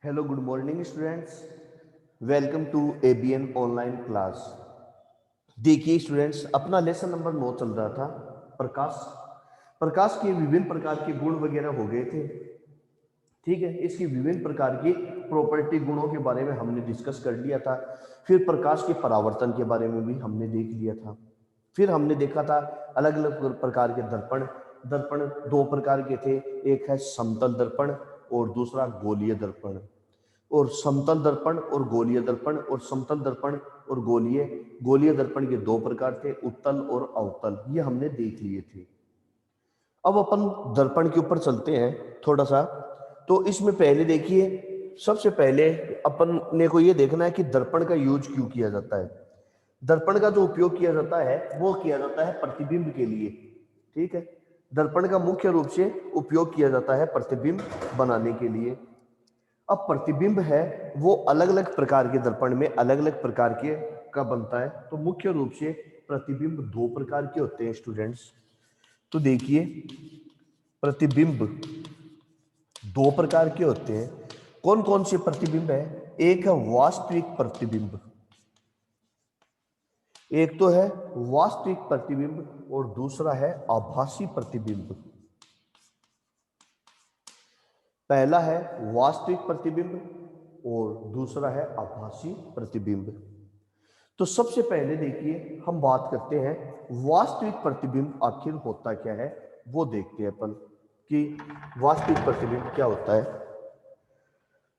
Hello good morning students. Welcome to ABN online class. देखिए students, अपना lesson number 9 चल रहा था। प्रकाश प्रकाश के विभिन्न प्रकार के गुण वगैरह हो गए थे। ठीक है, इसकी विभिन्न प्रकार की प्रॉपर्टी गुणों के बारे में हमने डिस्कस कर लिया था। फिर प्रकाश के परावर्तन के बारे में भी हमने देख लिया था। फिर हमने देखा था अलग अलग प्रकार के दर्पण। दर्पण दो प्रकार के थे, एक है समतल दर्पण और दूसरा गोलीय दर्पण। और समतल दर्पण और गोलीय दर्पण और समतल दर्पण और गोलीय दर्पण के दो प्रकार थे, उत्तल और अवतल। ये हमने देख लिए थे। अब अपन दर्पण के ऊपर चलते हैं थोड़ा सा। तो इसमें पहले देखिए, सबसे पहले अपन ने को ये देखना है कि दर्पण का यूज क्यों किया जाता है। दर्पण का जो उपयोग किया जाता है वो किया जाता है प्रतिबिंब के लिए। ठीक है, दर्पण का मुख्य रूप से उपयोग किया जाता है प्रतिबिंब बनाने के लिए। अब प्रतिबिंब है वो अलग अलग प्रकार के दर्पण में अलग अलग प्रकार के का बनता है। तो मुख्य रूप से प्रतिबिंब दो प्रकार के होते हैं स्टूडेंट्स। तो देखिए, प्रतिबिंब दो प्रकार के होते हैं। कौन कौन से प्रतिबिंब है? एक है वास्तविक प्रतिबिंब, एक तो है वास्तविक प्रतिबिंब और दूसरा है आभासी प्रतिबिंब। पहला है वास्तविक प्रतिबिंब और दूसरा है आभासी प्रतिबिंब। तो सबसे पहले देखिए, हम बात करते हैं वास्तविक प्रतिबिंब आखिर होता क्या है, वो देखते हैं अपन कि वास्तविक प्रतिबिंब क्या होता है।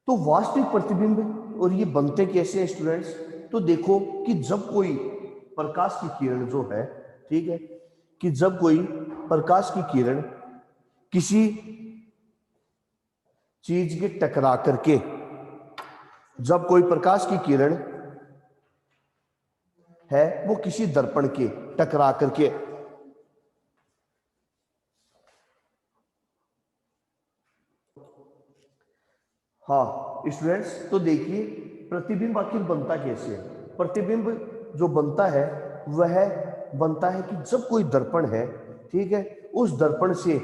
तो वास्तविक प्रतिबिंब और ये बनते कैसे हैं स्टूडेंट्स? तो देखो कि जब कोई प्रकाश की किरण जो है, ठीक है, कि जब कोई प्रकाश की किरण किसी चीज के टकरा करके, जब कोई प्रकाश की किरण है वो किसी दर्पण के टकरा करके, हाँ स्टूडेंट्स, तो देखिए प्रतिबिंब आखिर बनता कैसे है। प्रतिबिंब जो बनता है वह बनता है कि जब कोई दर्पण है, ठीक है, उस दर्पण से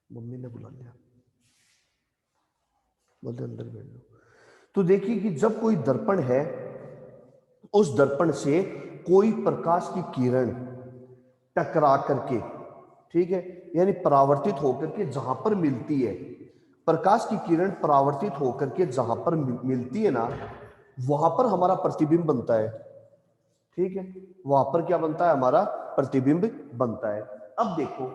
मम्मी ने बुला लिया, बोलते अंदर बैठ लो। तो देखिए कि जब कोई दर्पण है, उस दर्पण से कोई प्रकाश की किरण टकरा करके, ठीक है, यानी परावर्तित होकर के जहां पर मिलती है, प्रकाश की किरण परावर्तित होकर के जहां पर मिलती है ना, वहां पर हमारा प्रतिबिंब बनता है। ठीक है, वहां पर क्या बनता है? हमारा प्रतिबिंब बनता है। अब देखो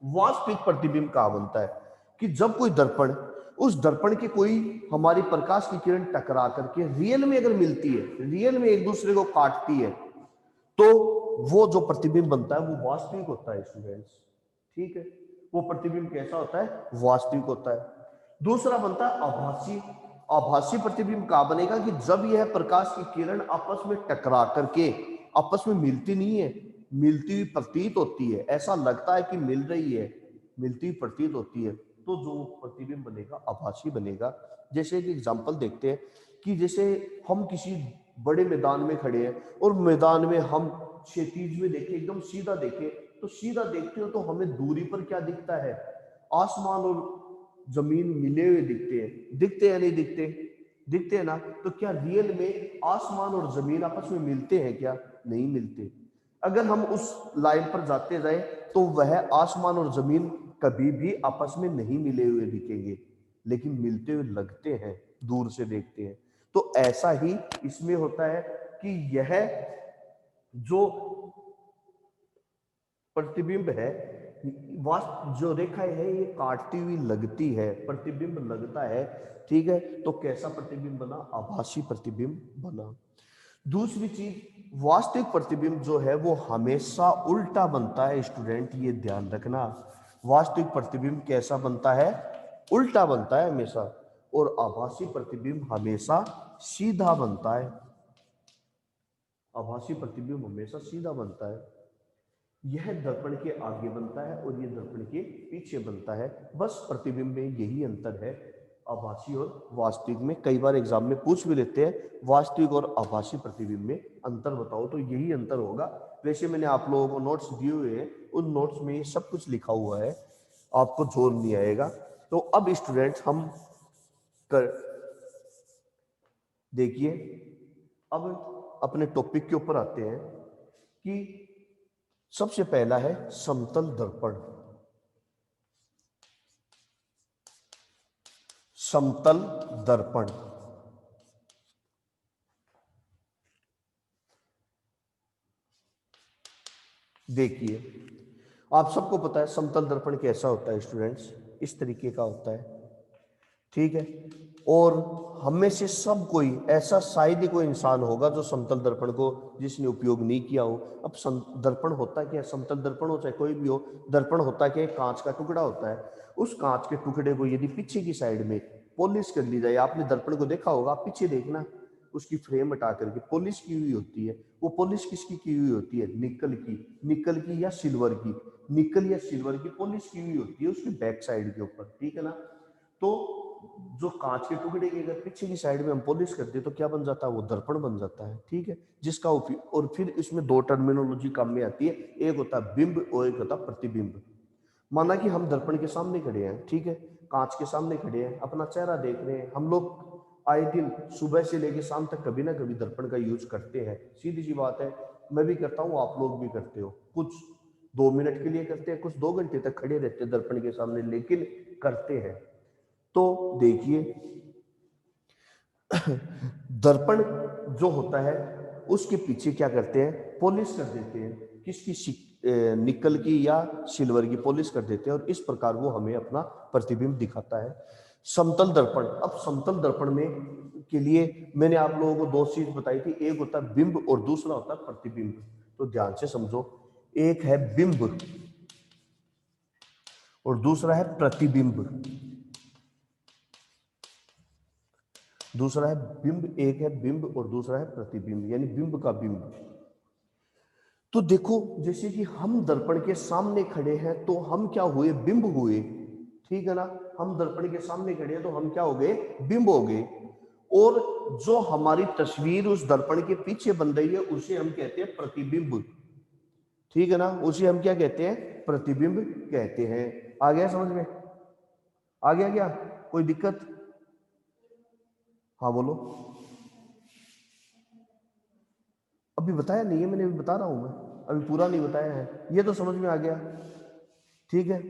वास्तविक प्रतिबिंब कहां बनता है? कि जब कोई दर्पण, उस दर्पण के कोई हमारी प्रकाश की किरण टकरा करके रियल में अगर मिलती है, रियल में एक दूसरे को काटती है, तो वो जो प्रतिबिंब बनता है वो वास्तविक होता है स्टूडेंट्स। ठीक है, वो प्रतिबिंब कैसा होता है? वास्तविक होता है। दूसरा बनता है आभासी। आभासी प्रतिबिंब कहां बनेगा? कि जब यह प्रकाश की किरण आपस में टकरा करके, आपस में मिलती नहीं है, मिलती हुई प्रतीत होती है, ऐसा लगता है कि मिल रही है, मिलती हुई प्रतीत होती है, तो जो प्रतिबिंब बनेगा आभासी बनेगा। जैसे एक एग्जांपल देखते हैं कि जैसे हम किसी बड़े मैदान में खड़े हैं और मैदान में हम क्षैतिज में देखें, एकदम सीधा देखें, तो सीधा देखते हो तो हमें दूरी पर क्या दिखता है? आसमान और जमीन मिले हुए दिखते हैं या नहीं दिखते? दिखते हैं ना। तो क्या रियल में आसमान और जमीन आपस में मिलते हैं क्या? नहीं मिलते। अगर हम उस लाइन पर जाते जाए तो वह आसमान और जमीन कभी भी आपस में नहीं मिले हुए दिखेंगे, लेकिन मिलते हुए लगते हैं दूर से देखते हैं। तो ऐसा ही इसमें होता है कि यह जो प्रतिबिंब है, वास्तव जो रेखा है ये काटती हुई लगती है, प्रतिबिंब लगता है। ठीक है, तो कैसा प्रतिबिंब बना? आभासी प्रतिबिंब बना। दूसरी चीज, वास्तविक प्रतिबिंब जो है वो हमेशा उल्टा बनता है स्टूडेंट, ये ध्यान रखना। वास्तविक प्रतिबिंब कैसा बनता है? उल्टा बनता है हमेशा। और आभासी प्रतिबिंब हमेशा सीधा बनता है। आभासी प्रतिबिंब हमेशा सीधा बनता है। यह दर्पण के आगे बनता है और यह दर्पण के पीछे बनता है। बस प्रतिबिंब में यही अंतर है आभासी और वास्तविक में। कई बार एग्जाम में पूछ भी लेते हैं वास्तविक और आभासी प्रतिबिंब में अंतर बताओ, तो यही अंतर होगा। वैसे मैंने आप लोगों को नोट्स दिए हुए हैं, उन नोट्स में ये सब कुछ लिखा हुआ है, आपको जोर नहीं आएगा। तो अब स्टूडेंट्स हम कर देखिए, अब अपने टॉपिक के ऊपर आते हैं कि सबसे पहला है समतल दर्पण। समतल दर्पण, देखिए आप सबको पता है समतल दर्पण कैसा होता है स्टूडेंट्स, इस तरीके का होता है, ठीक है। और हम में से सब कोई ऐसा शायद ही कोई इंसान होगा जो समतल दर्पण को जिसने उपयोग नहीं किया हो। अब दर्पण होता क्या है, समतल दर्पण हो चाहे कोई भी हो, दर्पण होता क्या है, कांच का टुकड़ा होता है। उस कांच के टुकड़े को यदि पीछे की साइड में पॉलिश कर ली जाए, आपने दर्पण को देखा होगा, आप पीछे देखना, उसकी फ्रेम हटा करके पॉलिश की हुई होती है। वो पॉलिश किसकी की हुई होती है, निकल की, निकल की या सिल्वर की, निकल या सिल्वर की पॉलिश की हुई होती है उसकी बैक साइड के ऊपर, ठीक है ना। तो जो कांच के टुकड़े की अगर पीछे की साइड में हम पॉलिश करते तो क्या बन जाता है, वो दर्पण बन जाता है, ठीक है। जिसका उपयोग, और फिर इसमें दो टर्मिनोलॉजी काम में आती है, एक होता है बिंब और एक होता है प्रतिबिंब। माना कि हम दर्पण के सामने खड़े हैं, ठीक है, कांच के सामने खड़े हैं, अपना चेहरा देख रहे हैं। हम लोग आए दिन सुबह से लेकर शाम तक कभी ना कभी दर्पण का यूज करते हैं, सीधी सी बात है, मैं भी करता हूँ, आप लोग भी करते हो। कुछ 2 मिनट के लिए करते हैं, कुछ 2 घंटे तक खड़े रहते हैं दर्पण के सामने, लेकिन करते हैं। तो देखिए दर्पण जो होता है उसके पीछे क्या करते हैं, पॉलिश कर देते हैं, किसकी, निकल की या सिल्वर की पॉलिश कर देते हैं, और इस प्रकार वो हमें अपना प्रतिबिंब दिखाता है। समतल दर्पण, अब समतल दर्पण में के लिए मैंने आप लोगों को दो चीज बताई थी, एक होता है बिंब और दूसरा होता है प्रतिबिंब। तो ध्यान से समझो, एक है बिंब और दूसरा है प्रतिबिंब। दूसरा है बिंब, एक है बिंब और दूसरा है प्रतिबिंब, यानी बिंब का बिंब। तो देखो जैसे कि हम दर्पण के सामने खड़े हैं तो हम क्या हुए, बिंब हुए, ठीक है ना। हम दर्पण के सामने खड़े हैं तो हम क्या हो गए, बिंब हो गए। और जो हमारी तस्वीर उस दर्पण के पीछे बन रही है उसे हम कहते हैं प्रतिबिंब, ठीक है ना, उसे हम क्या कहते हैं, प्रतिबिंब कहते हैं। आ गया समझ में, आ गया क्या, कोई दिक्कत? हाँ बोलो। अभी बताया नहीं है मैंने, अभी बता रहा हूं मैं, अभी पूरा नहीं बताया है, ये तो समझ में आ गया, ठीक है।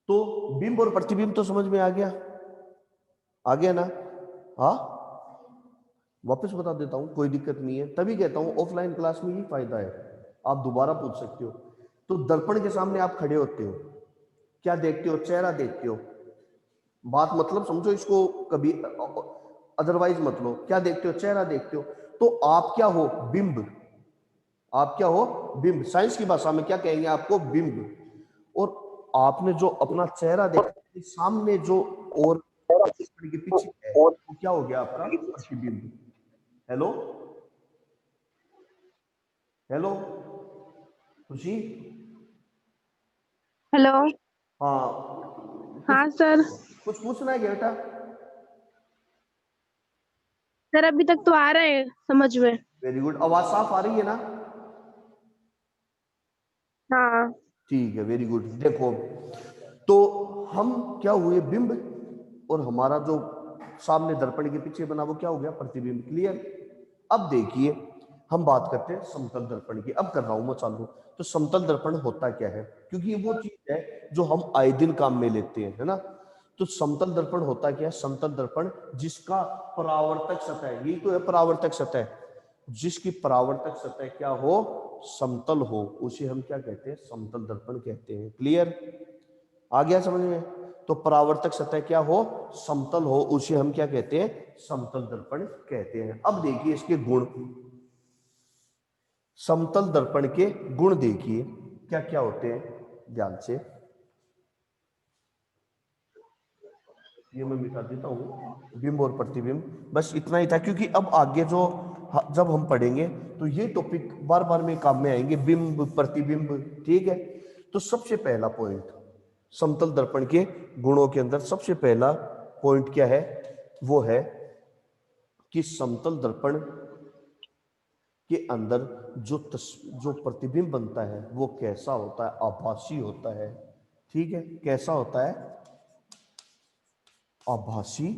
तो बिंब और प्रतिबिंब तो समझ में आ गया ना। हाँ वापस बता देता हूं, कोई दिक्कत नहीं है, तभी कहता हूं ऑफलाइन क्लास में ही फायदा है, आप दोबारा पूछ सकते हो। तो दर्पण के सामने आप खड़े होते हो, क्या देखते हो, चेहरा देखते हो, बात मतलब समझो इसको, कभी अदरवाइज मत लो, क्या देखते हो, चेहरा देखते हो। तो आप क्या हो, बिंब, आप क्या हो, बिंब, साइंस की भाषा में क्या कहेंगे आपको, बिंब। और आपने जो अपना चेहरा देखा, सामने जो और के पीछे है वो क्या हो गया, आपका प्रतिबिंब। हेलो, हेलो खुशी। हेलो। हाँ कुछ, हाँ सर। कुछ पूछना है क्या बेटा? सर अभी तक तो आ रहे हैं समझ में। वेरी गुड, आवाज साफ आ रही है ना? हाँ। ठीक है, वेरी गुड। देखो तो हम क्या हुए, बिंब, और हमारा जो सामने दर्पण के पीछे बना वो क्या हो गया, प्रतिबिंब। क्लियर? अब देखिए हम बात करते हैं समतल दर्पण की, अब कर रहा हूं मैं चालू। तो समतल दर्पण होता क्या है, क्योंकि ये वो चीज है जो हम आए दिन काम में लेते हैं, है ना। तो समतल दर्पण होता क्या है, समतल दर्पण जिसका परावर्तक सतह, यही तो है परावर्तक सतह, जिसकी परावर्तक सतह क्या हो, समतल हो, उसे हम क्या कहते हैं, समतल दर्पण कहते हैं। क्लियर? आ गया समझ में? तो परावर्तक सतह क्या हो, समतल हो, उसे हम क्या कहते हैं, समतल दर्पण कहते हैं। अब देखिए इसके गुण, समतल दर्पण के गुण देखिए क्या क्या होते हैं, ध्यान से, ये मैं मिटा देता हूँ, बिंब और प्रतिबिंब, बस इतना ही था, क्योंकि अब आगे जो जब हम पढ़ेंगे तो ये टॉपिक बार बार में काम में आएंगे, बिंब प्रतिबिंब, ठीक है। तो सबसे पहला पॉइंट, समतल दर्पण के गुणों के अंदर सबसे पहला पॉइंट क्या है, वो है कि समतल दर्पण के अंदर जो प्रतिबिंब बनता है वो कैसा होता है? आभासी होता है। ठीक है, कैसा होता है? आभासी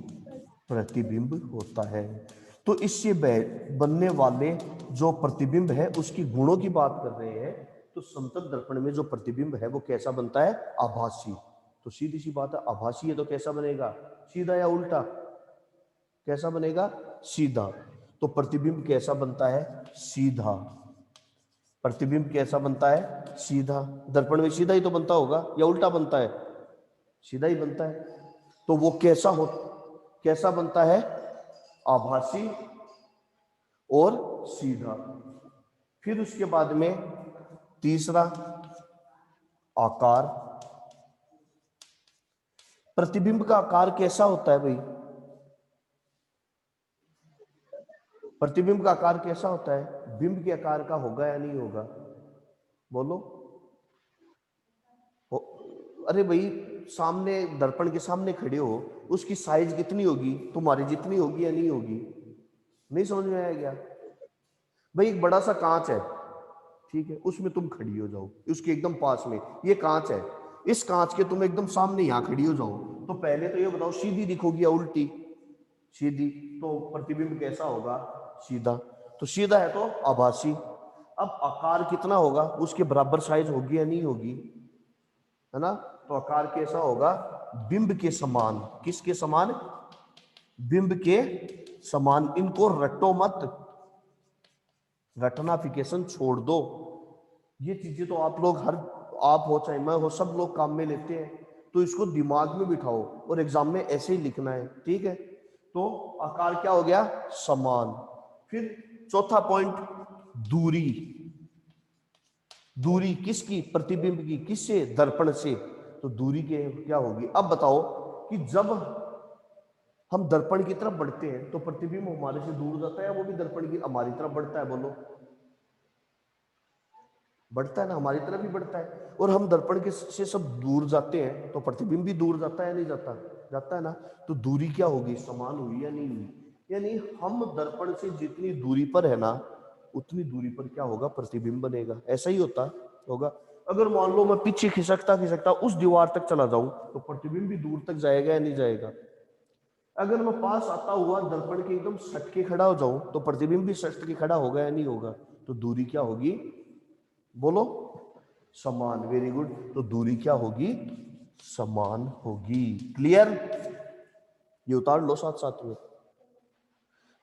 प्रतिबिंब होता है। तो इससे बनने वाले जो प्रतिबिंब है उसकी गुणों की बात कर रहे हैं, तो समतल दर्पण में जो प्रतिबिंब है वो कैसा बनता है? आभासी। तो सीधी सी बात है, आभासी है तो कैसा बनेगा? सीधा या उल्टा? कैसा बनेगा? सीधा। तो प्रतिबिंब कैसा बनता है? सीधा। प्रतिबिंब कैसा बनता है? सीधा। दर्पण में सीधा ही तो बनता होगा या उल्टा बनता है? सीधा ही बनता है। तो वो कैसा बनता है? आभासी और सीधा। फिर उसके बाद में तीसरा, आकार। प्रतिबिंब का आकार कैसा होता है भाई? प्रतिबिंब का आकार कैसा होता है? बिंब के आकार का होगा या नहीं होगा? बोलो। अरे भाई, सामने दर्पण के सामने खड़े हो, उसकी साइज कितनी होगी? तुम्हारी जितनी होगी या नहीं होगी? नहीं समझ में आया क्या? भाई एक बड़ा सा कांच है, ठीक है, उसमें तुम खड़ी हो जाओ, उसके एकदम पास में ये कांच है, इस कांच के तुम एकदम सामने यहां खड़ी हो जाओ, तो पहले तो ये बताओ सीधी दिखोगी या उल्टी? सीधी। तो प्रतिबिंब कैसा होगा? सीधा। तो सीधा है तो आभासी। अब आकार कितना होगा? उसके बराबर साइज होगी या नहीं होगी? है ना? तो आकार कैसा होगा? बिंब के समान। किसके समान? बिंब के समान। इनको रटो मत, रटनाफिकेशन छोड़ दो। ये चीजें तो आप लोग आप हो चाहे मैं हो, सब लोग काम में लेते हैं, तो इसको दिमाग में बिठाओ और एग्जाम में ऐसे ही लिखना है। ठीक है, तो आकार क्या हो गया? समान। फिर चौथा पॉइंट, दूरी। दूरी किसकी? प्रतिबिंब की। किससे? दर्पण से। तो दूरी के क्या होगी? अब बताओ कि जब हम दर्पण की तरफ बढ़ते हैं तो प्रतिबिंब हमारे से दूर जाता है या वो भी दर्पण की हमारी तरफ बढ़ता है? बोलो। बढ़ता है ना, हमारी तरफ ही बढ़ता है। और हम दर्पण के से सब दूर जाते हैं तो प्रतिबिंब भी दूर जाता है या नहीं जाता? जाता है ना। तो दूरी क्या होगी? समान हुई या नहीं हुई? यानी हम दर्पण से जितनी दूरी पर है ना, उतनी दूरी पर क्या होगा? प्रतिबिंब बनेगा। ऐसा ही होगा। अगर मान लो मैं पीछे खिसकता खिसकता उस दीवार तक चला जाऊं तो प्रतिबिंब भी दूर तक जाएगा या नहीं जाएगा? अगर मैं पास आता हुआ दर्पण के एकदम सट के खड़ा हो जाऊं तो प्रतिबिंब भी सट के खड़ा होगा या नहीं होगा? तो दूरी क्या होगी? बोलो। समान। Very good. तो दूरी क्या होगी? समान होगी। क्लियर? ये उतार लो साथ साथ में।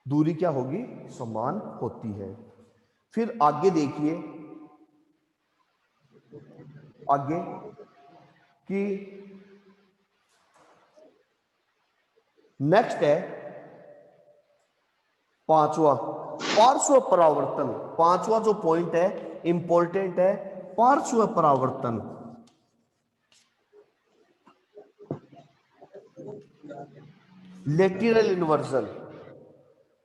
दूरी क्या होगी? समान होती है। फिर आगे देखिए, आगे कि नेक्स्ट है पांचवा, पार्श्व परावर्तन। पांचवा जो पॉइंट है इंपॉर्टेंट है, पार्श्व परावर्तन। Lateral inversion.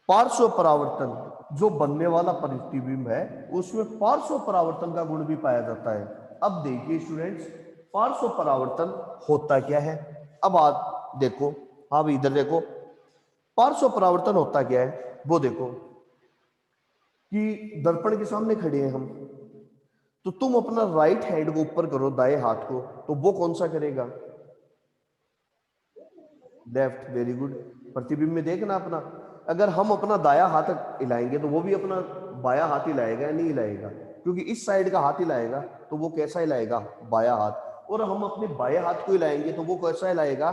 पार्श्व परावर्तन, जो बनने वाला प्रतिबिंब है उसमें पार्श्व परावर्तन का गुण भी पाया जाता है। अब देखिए स्टूडेंट्स, पार्श्व परावर्तन होता क्या है? अब आप देखो, हाँ भाई इधर देखो, पार्श्व परावर्तन होता क्या है वो देखो। कि दर्पण के सामने खड़े हैं हम, तो तुम अपना राइट हैंड को ऊपर करो, दाएं हाथ को, तो वो कौन सा करेगा? लेफ्ट। Very good. प्रतिबिंब में देखना अपना, अगर हम अपना दाया हाथ हिलाएंगे तो वो भी अपना बाया हाथ हिलाएगा या नहीं हिलाएगा? क्योंकि इस साइड का हाथ हिलाएगा तो वो कैसा हिलाएगा? बाया हाथ। और हम अपने बाएं हाथ को हिलाएंगे तो वो कैसा हिलाएगा?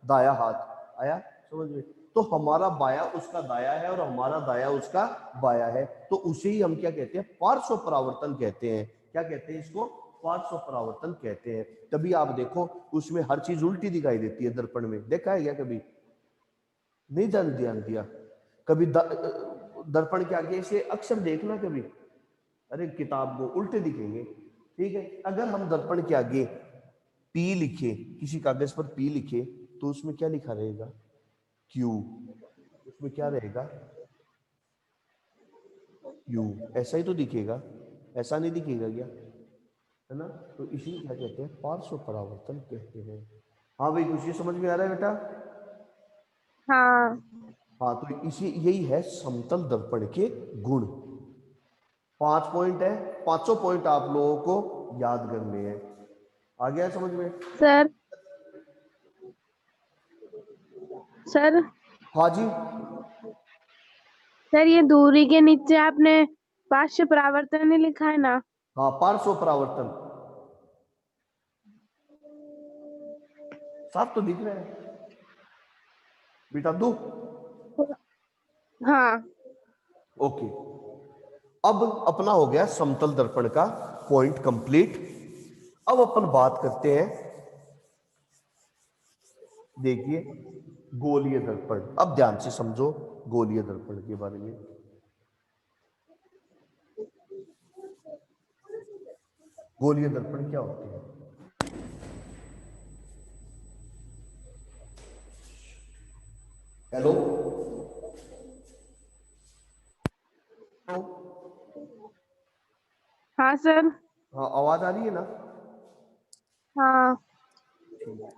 दाया हाथ। आया समझ में? तो हमारा बाया उसका दाया है और हमारा दाया उसका बाया है, तो उसे ही हम क्या कहते हैं? पार्श्व परावर्तन कहते हैं। क्या कहते हैं इसको? पार्श्व परावर्तन कहते हैं। तभी आप देखो उसमें हर चीज उल्टी दिखाई देती है दर्पण में। देखा है क्या कभी? नहीं ध्यान दिया कभी? दर्पण के आगे से अक्षर देखना कभी, अरे किताब को उल्टे दिखेंगे। ठीक है, अगर हम दर्पण के आगे पी लिखे, किसी कागज पर पी लिखे, तो उसमें क्या लिखा रहेगा? क्यू। उसमें क्या रहेगा? यू। ऐसा ही तो दिखेगा, ऐसा नहीं दिखेगा क्या? है ना? तो इसी क्या कहते हैं? पार्श्व परावर्तन कहते हैं। हाँ भाई, कुछ ये समझ में आ रहा है बेटा? हाँ। हाँ, तो इसी यही है समतल दर्पण के गुण। 5 पॉइंट है, पांचों पॉइंट आप लोगों को याद करने हैं। आ गया समझ में? सर सर हाँ जी। सर ये दूरी के नीचे आपने पार्श्व परावर्तन नहीं लिखा है ना? हाँ, पार्श्व परावर्तन साफ तो दिख रहा है बेटा, दो। हाँ ओके, अब अपना हो गया समतल दर्पण का पॉइंट कंप्लीट। अब अपन बात करते हैं, देखिए, गोलीय दर्पण। अब ध्यान से समझो गोलीय दर्पण के बारे में। गोलीय दर्पण क्या होते हैं? हेलो, हाँ सर। हाँ, आवाज आ रही है ना? हाँ ठीक है।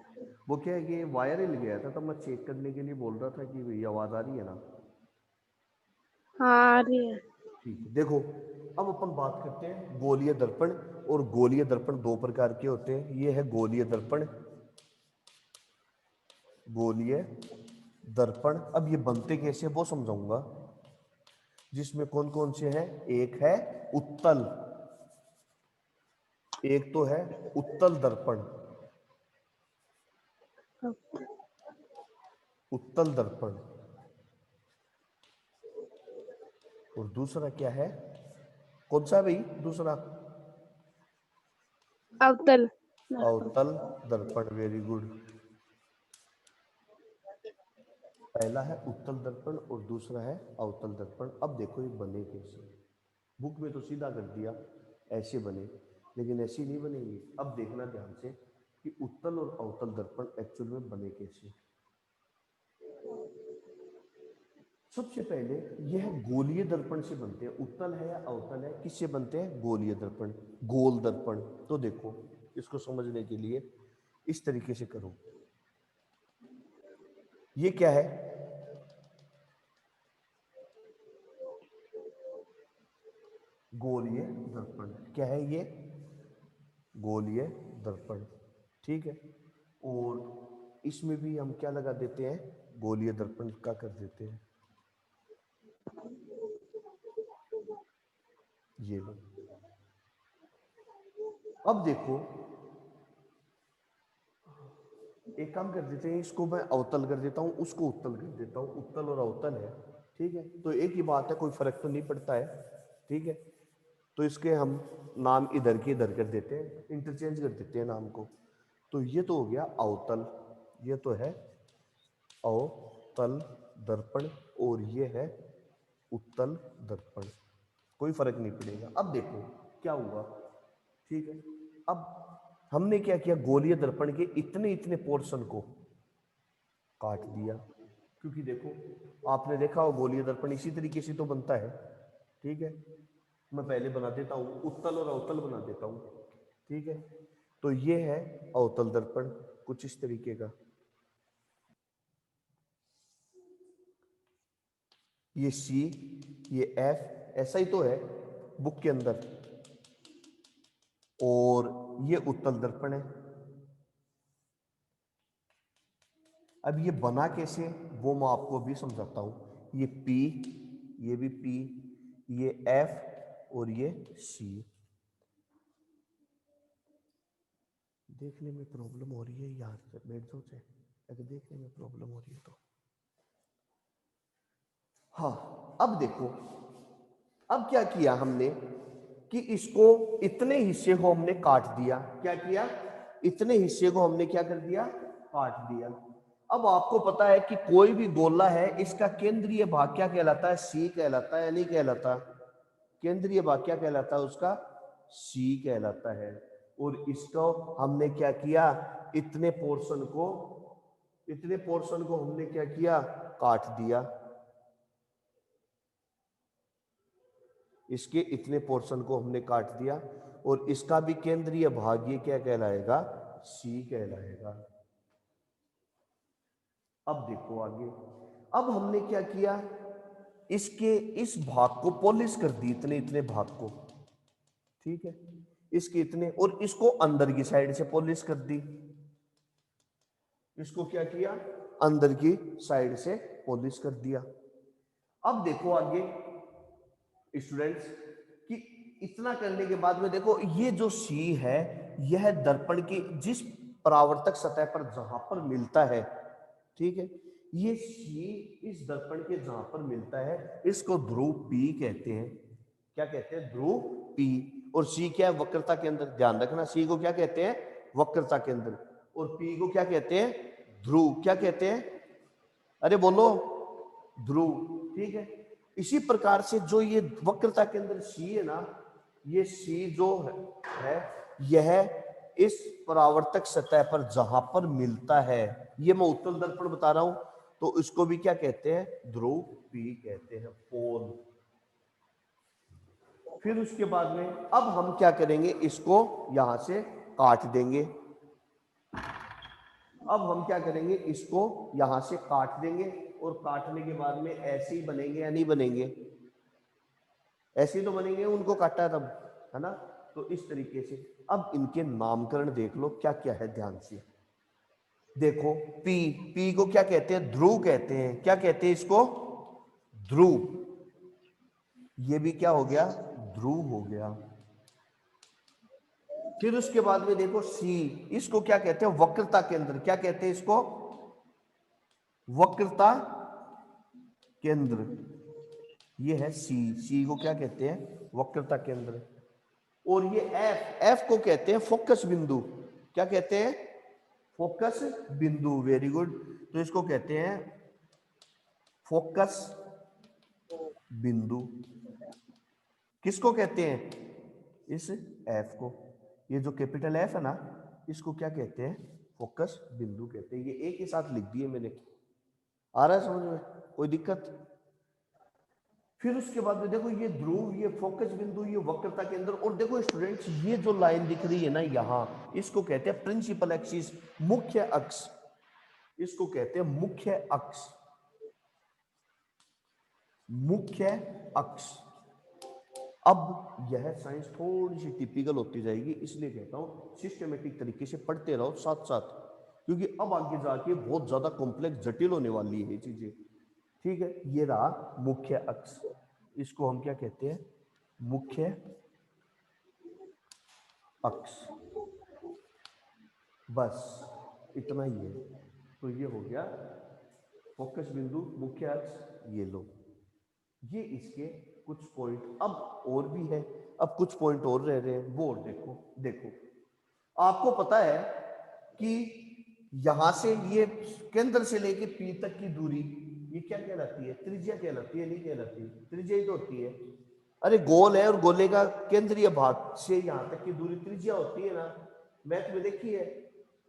वो क्या है कि वायर हिल गया था, तब मैं चेक करने के लिए बोल रहा था कि भैया आवाज आ रही है ना? हाँ आ रही है। ठीक है, देखो, अब अपन बात करते हैं गोलीय दर्पण। और गोलीय दर्पण दो प्रकार के होते हैं। ये है गोलीय दर्पण, गोलीय दर्पण। अब ये बनते कैसे वो समझाऊंगा, जिसमें कौन कौन से हैं। एक है उत्तल, एक तो है उत्तल दर्पण, उत्तल दर्पण। और दूसरा क्या है, कौन सा है भाई दूसरा? अवतल। अवतल दर्पण, वेरी गुड। पहला है उत्तल दर्पण और दूसरा है अवतल दर्पण। अब देखो ये बने कैसे। बुक में तो सीधा कर दिया ऐसे बने, लेकिन ऐसे नहीं बनेंगे। अब देखना ध्यान से कि उत्तल और अवतल दर्पण एक्चुअल में बने कैसे। सबसे पहले यह गोलीय दर्पण से बनते हैं। उत्तल है या अवतल है, किससे बनते हैं? गोलीय दर्पण, गोल दर्पण। तो देखो, इसको समझने के लिए इस तरीके से करो। ये क्या है? गोलीय दर्पण। क्या है ये? गोलीय दर्पण। ठीक है। और इसमें भी हम क्या लगा देते हैं? गोलीय दर्पण का कर देते हैं। ये लो। अब देखो, एक काम कर देते हैं, इसको मैं अवतल कर देता हूं, उसको उत्तल कर देता हूं। उत्तल और अवतल है, ठीक है, तो एक ही बात है, कोई फर्क तो नहीं पड़ता है। ठीक है, तो इसके हम नाम इधर के इधर कर देते हैं, इंटरचेंज कर देते हैं नाम को। तो ये तो हो गया अवतल, ये तो है अवतल दर्पण, और ये है उत्तल दर्पण। कोई फर्क नहीं पड़ेगा। अब देखो क्या हुआ। ठीक है, अब हमने क्या किया, गोलीय दर्पण के इतने इतने पोर्शन को काट दिया। क्योंकि देखो, आपने देखा हो गोलीय दर्पण इसी तरीके से तो बनता है। ठीक है, मैं पहले बना देता हूं, उत्तल और अवतल बना देता हूं। ठीक है, तो ये है अवतल दर्पण, कुछ इस तरीके का। ये सी, ये एफ, ऐसा ही तो है बुक के अंदर। और ये उत्तल दर्पण है। अब ये बना कैसे वो मैं आपको अभी समझाता हूं। ये P, ये भी P, ये F और ये C। देखने में प्रॉब्लम हो रही है यार, बैठ जाओ चाहे, अगर देखने में प्रॉब्लम हो रही है तो। हाँ, अब देखो, अब क्या किया हमने कि इसको इतने हिस्से को हमने काट दिया। क्या किया? इतने हिस्से को हमने क्या कर दिया? काट दिया। अब आपको पता है कि कोई भी गोला है, इसका केंद्रीय भाग क्या कहलाता है? सी कहलाता है या नहीं कहलाता? केंद्रीय भाग क्या कहलाता है उसका? सी कहलाता है। और इसको हमने क्या किया? इतने पोर्शन को हमने क्या किया? काट दिया। इसके इतने पोर्शन को हमने काट दिया, और इसका भी केंद्रीय भाग ये क्या कहलाएगा? सी कहलाएगा। अब देखो आगे, अब हमने क्या किया इसके इस भाग को पॉलिश कर दी, इतने इतने भाग को, ठीक है, इसके इतने, और इसको अंदर की साइड से पॉलिश कर दी। इसको क्या किया, अंदर की साइड से पॉलिश कर दिया। अब देखो आगे स्टूडेंट्स कि इतना करने के बाद में देखो ये जो सी है, यह दर्पण की जिस परावर्तक सतह पर जहां पर मिलता है, ठीक है, ये सी इस दर्पण के जहां पर मिलता है इसको ध्रुव पी कहते हैं। क्या कहते हैं, ध्रुव पी। और सी क्या है, वक्रता के अंदर, ध्यान रखना, सी को क्या कहते हैं, वक्रता के अंदर, और पी को क्या कहते हैं, ध्रुव। क्या कहते हैं, अरे बोलो, ध्रुव, ठीक है। इसी प्रकार से जो ये वक्रता के अंदर सी है ना, ये सी जो है यह इस परावर्तक सतह पर जहां पर मिलता है, ये मैं उत्तल दर्पण बता रहा हूं, तो इसको भी क्या कहते हैं, ध्रुव पी कहते हैं, पोल। फिर उसके बाद में अब हम क्या करेंगे, इसको यहां से काट देंगे। अब हम क्या करेंगे, इसको यहां से काट देंगे, और काटने के बाद में ऐसे ही बनेंगे या नहीं बनेंगे, ऐसे ही तो बनेंगे, उनको काटा तब, है ना। तो इस तरीके से अब इनके नामकरण देख लो क्या क्या है, ध्यान से देखो। पी, पी को क्या कहते हैं, ध्रुव कहते हैं। क्या कहते हैं इसको, ध्रुव। ये भी क्या हो गया, ध्रुव हो गया। फिर उसके बाद में देखो सी, इसको क्या कहते हैं, वक्रता केंद्र। क्या कहते हैं इसको, वक्रता केंद्र। ये है सी, सी को क्या कहते हैं, वक्रता केंद्र। और ये एफ, एफ को कहते हैं फोकस बिंदु। क्या कहते हैं, फोकस बिंदु, वेरी गुड। तो इसको कहते हैं फोकस बिंदु। किसको कहते हैं, इस एफ को, ये जो कैपिटल एफ है ना, इसको क्या कहते हैं, फोकस बिंदु कहते हैं। ये एक ही साथ लिख दिए मैंने, आ रहा है समझ में, कोई दिक्कत। फिर उसके बाद में देखो ये ध्रुव, ये फोकस बिंदु, ये वक्रता के अंदर। और देखो स्टूडेंट्स, ये जो लाइन दिख रही है ना यहां, इसको कहते हैं प्रिंसिपल एक्सिस, मुख्य अक्ष। इसको कहते हैं मुख्य अक्ष, मुख्य अक्ष। अब यह साइंस थोड़ी सी टिपिकल होती जाएगी, इसलिए कहता हूं सिस्टमेटिक तरीके से पढ़ते रहो साथ साथ, क्योंकि अब आगे जाके बहुत ज्यादा कॉम्प्लेक्स जटिल होने वाली है ये चीजें, ठीक है। ये रहा मुख्य अक्ष, इसको हम क्या कहते हैं, मुख्य अक्ष। बस इतना ही है। तो ये हो गया फोकस बिंदु, मुख्य अक्ष, ये लो, ये इसके कुछ पॉइंट। अब और भी है, अब कुछ पॉइंट और रह रहे हैं, वो और देखो। देखो आपको पता है कि यहां से ये केंद्र से लेके पी तक की दूरी, ये क्या कहलाती है, त्रिज्या कहलाती है, नहीं कहलाती, त्रिज्या ही तो होती है। अरे गोल है, और गोले का केंद्रीय भाग से यहां तक की दूरी त्रिज्या होती है ना, मैथ में देखी है।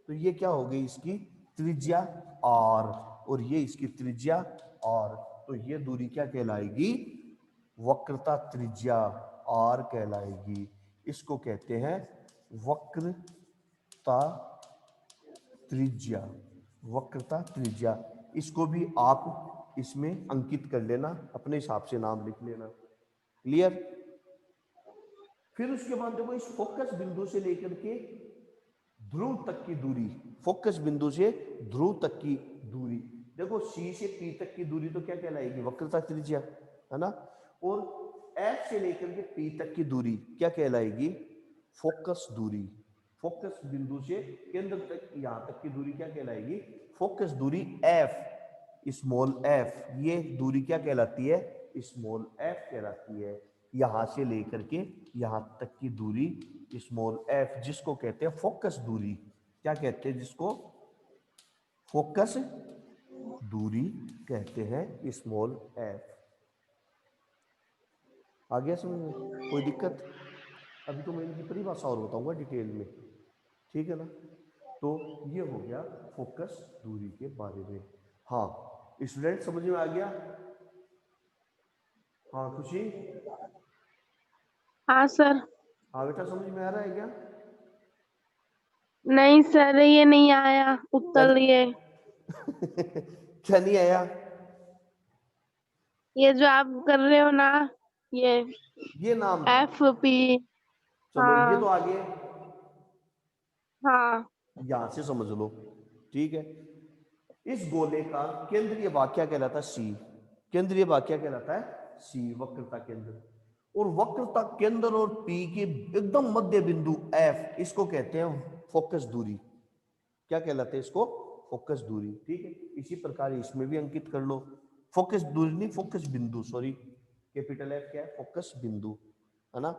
तो ये क्या हो गई, इसकी त्रिज्या आर, और ये इसकी त्रिज्या आर। तो ये दूरी क्या कहलाएगी, वक्रता त्रिज्या आर कहलाएगी। इसको कहते हैं वक्रता त्रिज्या, वक्रता त्रिज्या। इसको भी आप इसमें अंकित कर लेना, अपने हिसाब से नाम लिख लेना, क्लियर। फिर उसके बाद देखो इस फोकस बिंदु से लेकर के ध्रुव तक की दूरी, फोकस बिंदु से ध्रुव तक की दूरी, देखो सी से पी तक की दूरी तो क्या कहलाएगी, वक्रता त्रिज्या, है ना। और एफ से लेकर के पी तक की दूरी क्या कहलाएगी, फोकस दूरी। फोकस बिंदु से केंद्र तक, यहां तक की दूरी क्या कहलाएगी, फोकस दूरी एफ, स्मॉल एफ। ये दूरी क्या कहलाती है, स्मॉल एफ कहलाती है। यहां से लेकर के यहां तक की दूरी स्मॉल एफ, जिसको कहते हैं फोकस दूरी। क्या कहते हैं जिसको, फोकस दूरी कहते हैं, स्मॉल एफ। आ गया समझ में, कोई दिक्कत। अभी तो मैं इनकी परिभाषा और बताऊंगा डिटेल में, ठीक है ना। तो ये हो गया फोकस दूरी के बारे में। हाँ स्टूडेंट समझ में आ गया, हाँ खुशी, हाँ सर। हाँ बेटा समझ में आ रहा है क्या, नहीं सर, ये नहीं आया उत्तर, ये क्या नहीं आया, ये जो आप कर रहे हो ना, ये नाम था। F P. चलो ये तो हाँ आगे हाँ यहां से समझ लो। ठीक है, इस गोले का केंद्रीय भाग क्या कहलाता है? सी। केंद्रीय भाग क्या कहलाता है? सी, वक्रता केंद्र। और वक्रता केंद्र और पी के एकदम मध्य बिंदु एफ, इसको कहते हैं फोकस दूरी। क्या कहलाते हैं इसको? फोकस दूरी। ठीक है, इसी प्रकार इसमें भी अंकित कर लो। फोकस दूरी नहीं, फोकस बिंदु, सॉरी, कैपिटल एफ क्या है? फोकस बिंदु, है ना।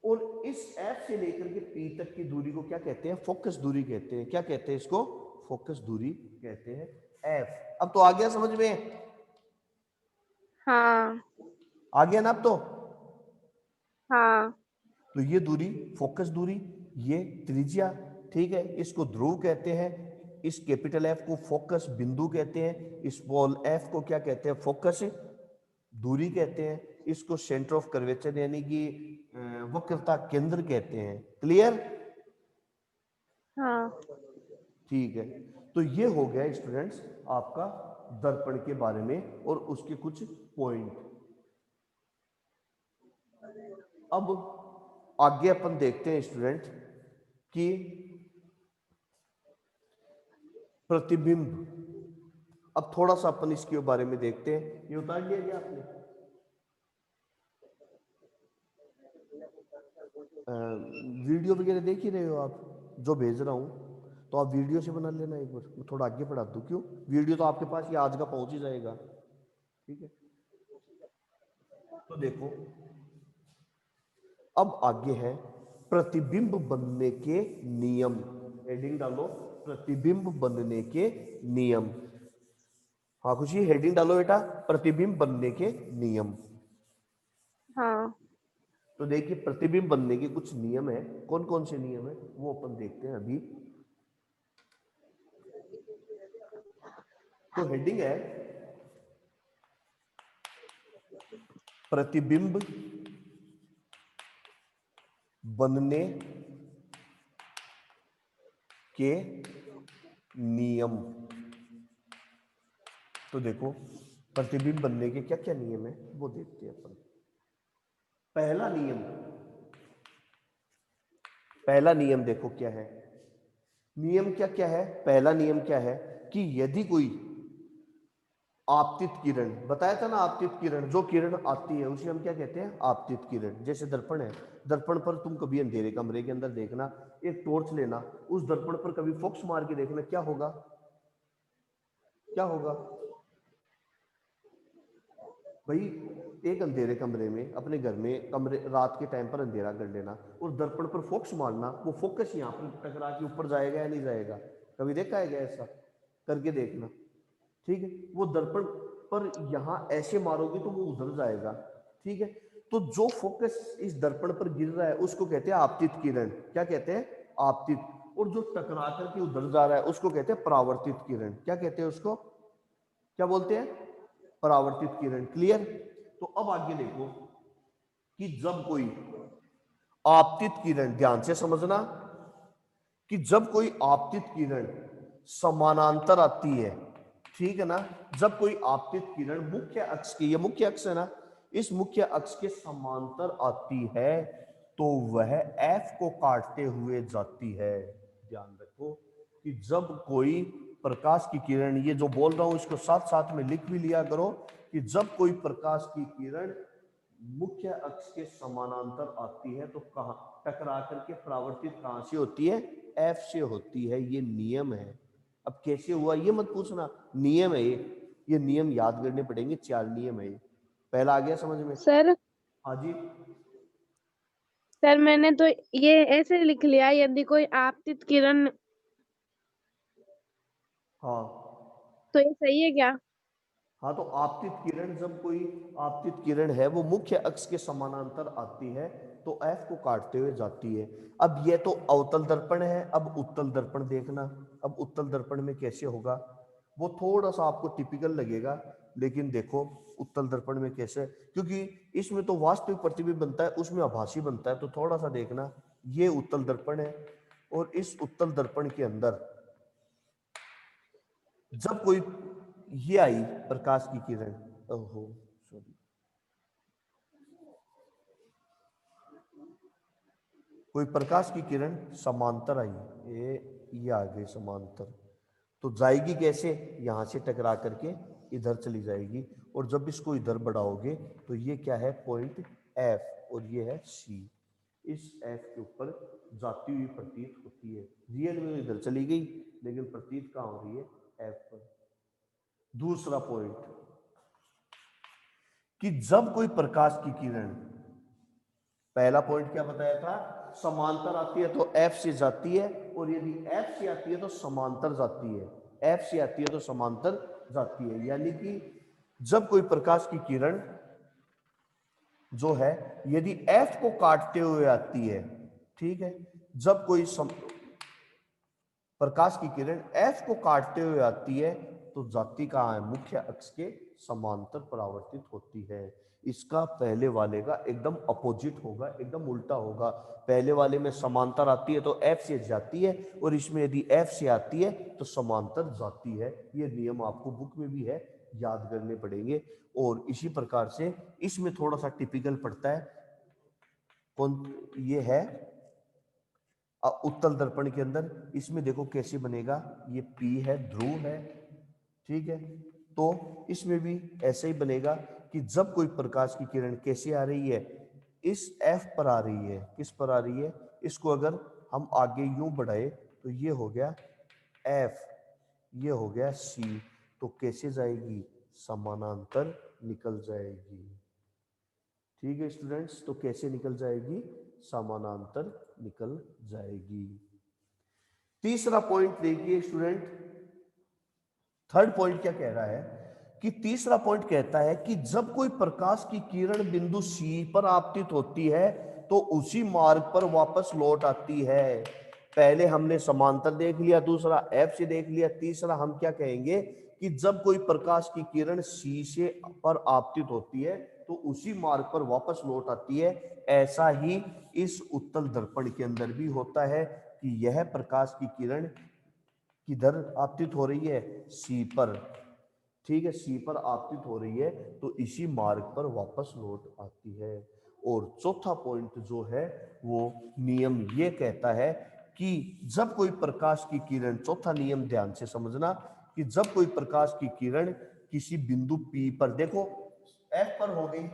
और इस एफ से लेकर के पी तक की दूरी को क्या कहते हैं? फोकस दूरी कहते हैं। क्या कहते हैं इसको? फोकस दूरी कहते हैं, एफ। अब तो आ गया समझ में? हाँ आ गया ना अब तो? हाँ तो ये दूरी फोकस दूरी, ये त्रिज्या। ठीक है, इसको ध्रुव कहते हैं। इस कैपिटल एफ को फोकस बिंदु कहते हैं। स्मॉल एफ को क्या कहते हैं? फोकस दूरी कहते हैं। इसको सेंटर ऑफ कर्वेचर यानी कि वक्रता केंद्र कहते हैं। क्लियर? हाँ। ठीक है, तो ये हो गया स्टूडेंट्स आपका दर्पण के बारे में और उसके कुछ पॉइंट। अब आगे अपन देखते हैं स्टूडेंट कि प्रतिबिंब। अब थोड़ा सा अपन इसके बारे में देखते हैं। ये उतार लिया गया आपने? वीडियो वगैरह देख ही रहे हो आप, जो भेज रहा हूं, तो आप वीडियो से बना लेना एक बार। मैं थोड़ा आगे बढ़ा दूं, क्यों? वीडियो तो आपके पास ये आज का पहुंच ही जाएगा। ठीक है, तो देखो अब आगे है प्रतिबिंब बनने के नियम। हेडिंग डालो, प्रतिबिंब बनने के नियम। हाँ खुशी, हेडिंग डालो बेटा, प्रतिबिंब बनने के नियम। हाँ तो देखिए प्रतिबिंब बनने के कुछ नियम है। कौन कौन से नियम है वो अपन देखते हैं अभी। तो हेडिंग है प्रतिबिंब बनने के नियम। तो देखो प्रतिबिंब बनने के क्या क्या नियम है वो देखते हैं अपन। पहला नियम, पहला नियम देखो क्या है। नियम क्या क्या है? पहला नियम क्या है कि यदि कोई आपतित किरण, बताया था ना, आपतित किरण, जो किरण आती है उसे हम क्या कहते हैं? आपतित किरण। जैसे दर्पण है, दर्पण पर तुम कभी अंधेरे कमरे के अंदर देखना, एक टॉर्च लेना, उस दर्पण पर कभी फोक्स मार के देखना, क्या होगा? क्या होगा भाई? एक अंधेरे कमरे में, अपने घर में कमरे, रात के टाइम पर अंधेरा कर लेना और दर्पण पर फोक्स मारना, वो फोकस यहाँ पर टकरा के ऊपर जाएगा या नहीं जाएगा? कभी देखा है क्या ऐसा? करके देखना। ठीक है, वो दर्पण पर यहां ऐसे मारोगे तो वो उधर जाएगा। ठीक है, तो जो फोकस इस दर्पण पर गिर रहा है उसको कहते हैं आपतित किरण। क्या कहते हैं? आपतित। और जो टकरा करके उधर जा रहा है उसको कहते हैं परावर्तित किरण। क्या कहते हैं उसको? क्या बोलते हैं? परावर्तित किरण। क्लियर? तो अब आगे देखो कि जब कोई आपतित किरण, ध्यान से समझना, कि जब कोई आपतित किरण समानांतर आती है, ठीक है ना, जब कोई आपतित किरण मुख्य अक्ष के, ये मुख्य अक्ष है ना, इस मुख्य अक्ष के समांतर आती है तो वह एफ को काटते हुए जाती है। ध्यान रखो कि जब कोई प्रकाश की किरण, ये जो बोल रहा हूं इसको साथ साथ में लिख भी लिया करो, कि जब कोई प्रकाश की किरण मुख्य अक्ष के समानांतर आती है तो कहां टकरा करके परावर्तित कहां से होती है? एफ से होती है। ये नियम है। अब कैसे हुआ ये मत पूछना, नियम है ये नियम याद करने पड़ेंगे। 4 नियम है ये। पहला आ गया समझ में? सर। हाँ जी। सर मैंने तो ये ऐसे लिख लिया, यदि कोई आपतित किरण, हाँ तो ये सही है क्या? हाँ, तो आपतित किरण, जब कोई आपतित किरण है वो मुख्य अक्ष के समानांतर आती है तो एफ को काटते हुए जाती है। अब ये तो अवतल दर्पण है। अब उत्तल दर्पण देखना। अब उत्तल दर्पण में कैसे होगा वो थोड़ा सा आपको टिपिकल लगेगा, लेकिन देखो उत्तल दर्पण में कैसे, क्योंकि इसमें तो वास्तविक प्रतिबिंब बनता है, उसमें आभासी बनता है, तो थोड़ा सा देखना। ये उत्तल दर्पण है और इस उत्तल दर्पण के अंदर जब कोई, ये आई प्रकाश की किरण, ओहो कोई प्रकाश की किरण समांतर आई, ये आ गई समांतर, तो जाएगी कैसे, यहां से टकरा करके इधर चली जाएगी, और जब इसको इधर बढ़ाओगे तो ये क्या है, पॉइंट एफ, और ये है सी। इस एफ के ऊपर जाती हुई प्रतीत होती है, रियल में इधर चली गई लेकिन प्रतीत कहाँ हो रही है, एफ पर। दूसरा पॉइंट कि जब कोई प्रकाश की किरण, पहला पॉइंट क्या बताया था, समांतर आती है तो एफ से जाती है, और यदि एफ से आती है तो समांतर जाती है, एफ से आती है तो समांतर जाती है। यानी कि जब कोई प्रकाश की किरण जो है यदि एफ को काटते हुए आती है, ठीक है, जब कोई प्रकाश की किरण एफ को काटते हुए आती है तो जाती कहाँ है, मुख्य अक्ष के समांतर परावर्तित होती है। इसका पहले वाले का एकदम अपोजिट होगा, एकदम उल्टा होगा। पहले वाले में समांतर आती है तो एफ से जाती है, और इसमें यदि एफ से आती है तो समांतर जाती है। ये नियम आपको बुक में भी है, याद करने पड़ेंगे। और इसी प्रकार से इसमें थोड़ा सा टिपिकल पड़ता है, कौन ये है उत्तल दर्पण के अंदर, इसमें देखो कैसे बनेगा, ये पी है, ध्रुव है, ठीक है, तो इसमें भी ऐसे ही बनेगा कि जब कोई प्रकाश की किरण कैसे आ रही है, इस एफ पर आ रही है, किस पर आ रही है, इसको अगर हम आगे यूं बढ़ाए तो ये हो गया एफ, ये हो गया सी, तो कैसे जाएगी, समानांतर निकल जाएगी। ठीक है स्टूडेंट्स, तो कैसे निकल जाएगी, समानांतर निकल जाएगी। तीसरा पॉइंट देखिए स्टूडेंट, थर्ड पॉइंट क्या कह रहा है कि तीसरा पॉइंट कहता है कि जब कोई प्रकाश की किरण बिंदु सी पर आपतित होती है तो उसी मार्ग पर वापस लौट आती है। पहले हमने समांतर देख लिया, दूसरा एफ से देख लिया, तीसरा हम क्या कहेंगे कि जब कोई प्रकाश की किरण सी से पर आपतित होती है तो उसी मार्ग पर वापस लौट आती है। ऐसा ही इस उत्तल दर्पण के अंदर भी होता है कि यह प्रकाश की किरण किधर आपतित हो रही है, सी पर, ठीक है, सी पर आपतित हो रही है तो इसी मार्ग पर वापस लौट आती है। और चौथा पॉइंट जो है वो नियम ये कहता है कि जब कोई प्रकाश की किरण, चौथा नियम ध्यान से समझना, कि जब कोई प्रकाश की किरण किसी बिंदु पी पर, देखो एफ पर हो गई,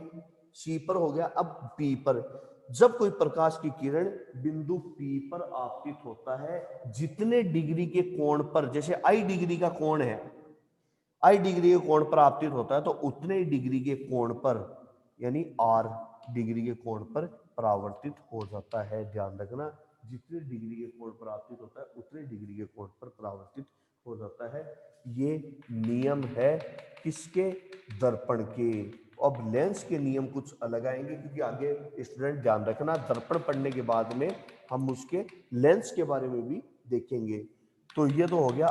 सी पर हो गया, अब पी पर, जब कोई प्रकाश की किरण बिंदु पी पर आपतित होता है, जितने डिग्री के कोण पर, जैसे आई डिग्री का कोण है, आई डिग्री के कोण पर आपतित होता है तो उतने ही डिग्री के कोण पर, यानी आर डिग्री के कोण पर परावर्तित हो जाता है। ध्यान रखना, जितने डिग्री के कोण पर आपतित होता है उतने डिग्री के कोण पर परावर्तित हो जाता है। ये नियम है किसके, दर्पण के। अब लेंस के नियम कुछ अलग आएंगे, क्योंकि आगे स्टूडेंट ध्यान रखना, दर्पण पढ़ने के बाद में हम उसके लेंस के बारे में भी देखेंगे। तो ये तो हो गया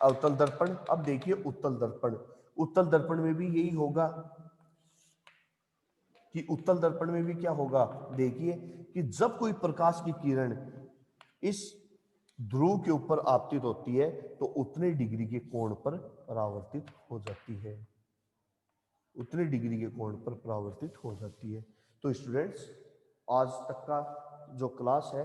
अवतल दर्पण। अब देखिए उत्तल दर्पण, उत्तल दर्पण में भी यही होगा कि उत्तल दर्पण में भी क्या होगा, देखिए कि जब कोई प्रकाश की किरण इस ध्रुव के ऊपर आपतित होती है तो उतने डिग्री के कोण पर परावर्तित हो जाती है, उतने डिग्री के कोण पर परावर्तित हो जाती है। तो स्टूडेंट्स आज तक का जो क्लास है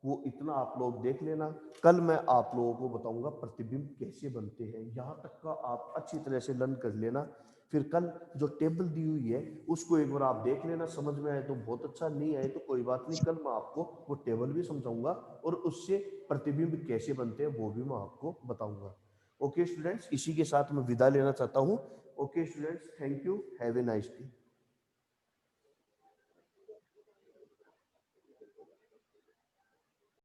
वो इतना आप लोग देख लेना। कल मैं आप लोगों को बताऊंगा प्रतिबिंब कैसे बनते हैं, यहाँ तक का आप अच्छी तरह से लर्न कर लेना। फिर कल जो टेबल दी हुई है उसको एक बार आप देख लेना, समझ में आए तो बहुत अच्छा, नहीं आए तो कोई बात नहीं, कल मैं आपको वो टेबल भी समझाऊंगा और उससे प्रतिबिंब कैसे बनते हैं वो भी मैं आपको बताऊंगा। ओके स्टूडेंट्स, इसी के साथ मैं विदा लेना चाहता हूँ। Okay students, thank you, have a nice day.